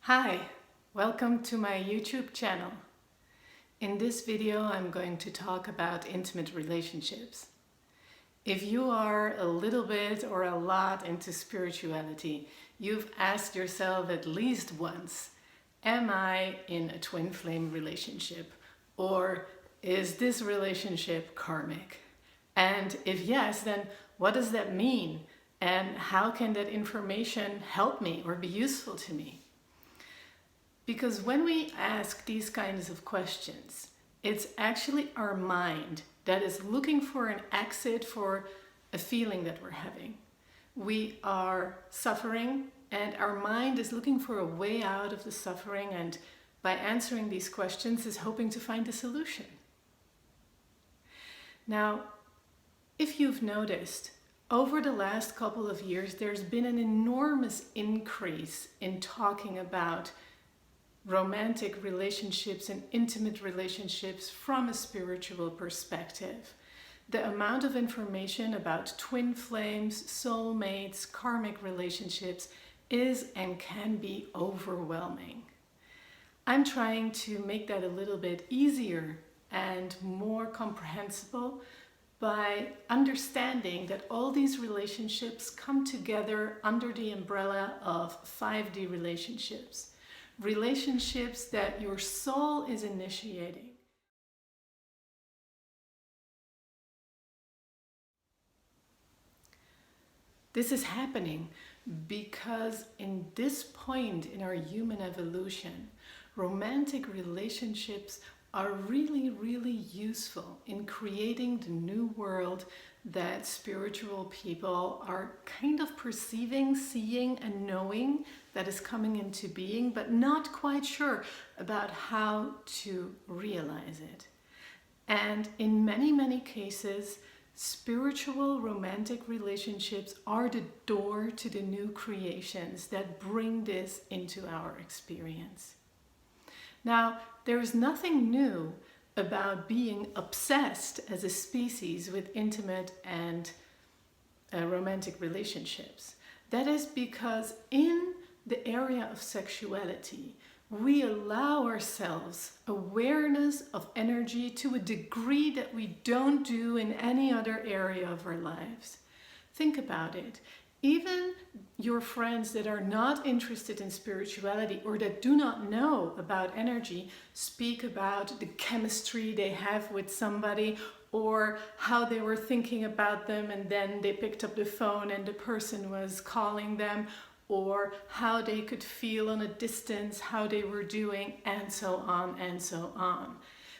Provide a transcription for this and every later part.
Hi, welcome to my YouTube channel. In this video, I'm going to talk about intimate relationships. If you are a little bit or a lot into spirituality, you've asked yourself at least once, am I in a twin flame relationship? Or is this relationship karmic? And if yes, then what does that mean? And how can that information help me or be useful to me? Because when we ask these kinds of questions, it's actually our mind that is looking for an exit for a feeling that we're having. We are suffering and our mind is looking for a way out of the suffering, and by answering these questions is hoping to find a solution. Now, if you've noticed, over the last couple of years, there's been an enormous increase in talking about romantic relationships and intimate relationships from a spiritual perspective. The amount of information about twin flames, soulmates, karmic relationships is and can be overwhelming. I'm trying to make that a little bit easier and more comprehensible by understanding that all these relationships come together under the umbrella of 5D relationships. Relationships that your soul is initiating. This is happening because in this point in our human evolution, romantic relationships are really, really useful in creating the new world that spiritual people are kind of perceiving, seeing, and knowing that is coming into being, but not quite sure about how to realize it. And in many, many cases, spiritual romantic relationships are the door to the new creations that bring this into our experience. Now, there is nothing new about being obsessed as a species with intimate and romantic relationships. That is because in the area of sexuality, we allow ourselves awareness of energy to a degree that we don't do in any other area of our lives. Think about it. Even your friends that are not interested in spirituality or that do not know about energy speak about the chemistry they have with somebody, or how they were thinking about them and then they picked up the phone and the person was calling them, or how they could feel on a distance, how they were doing, and so on and so on.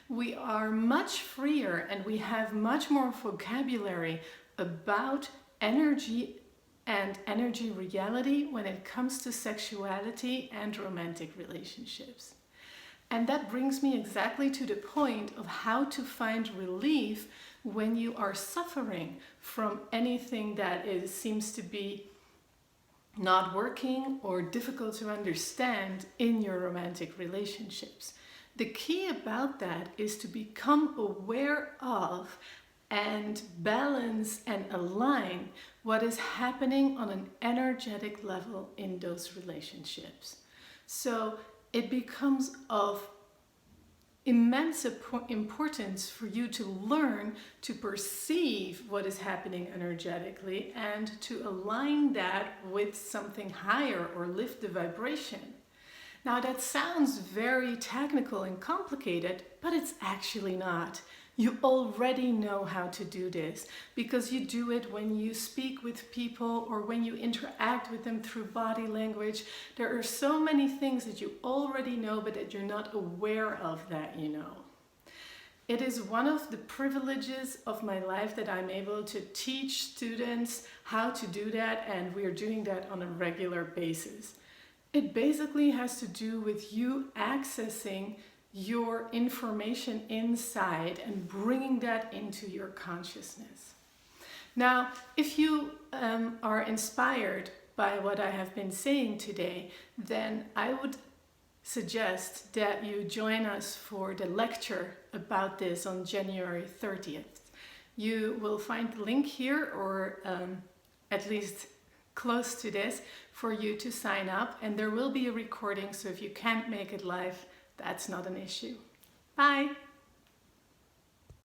We are much freer and we have much more vocabulary about energy and energy reality when it comes to sexuality and romantic relationships. And that brings me exactly to the point of how to find relief when you are suffering from anything that seems to be not working or difficult to understand in your romantic relationships. The key about that is to become aware of and balance and align what is happening on an energetic level in those relationships. So it becomes of immense importance for you to learn to perceive what is happening energetically and to align that with something higher or lift the vibration. Now that sounds very technical and complicated, but it's actually not. You already know how to do this because you do it when you speak with people or when you interact with them through body language. There are so many things that you already know but that you're not aware of that you know. It is one of the privileges of my life that I'm able to teach students how to do that, and we're doing that on a regular basis. It basically has to do with you accessing your information inside and bringing that into your consciousness. Now, if you are inspired by what I have been saying today, then I would suggest that you join us for the lecture about this on January 30th. You will find the link here, or at least close to this for you to sign up, and there will be a recording, so if you can't make it live, that's not an issue. Bye!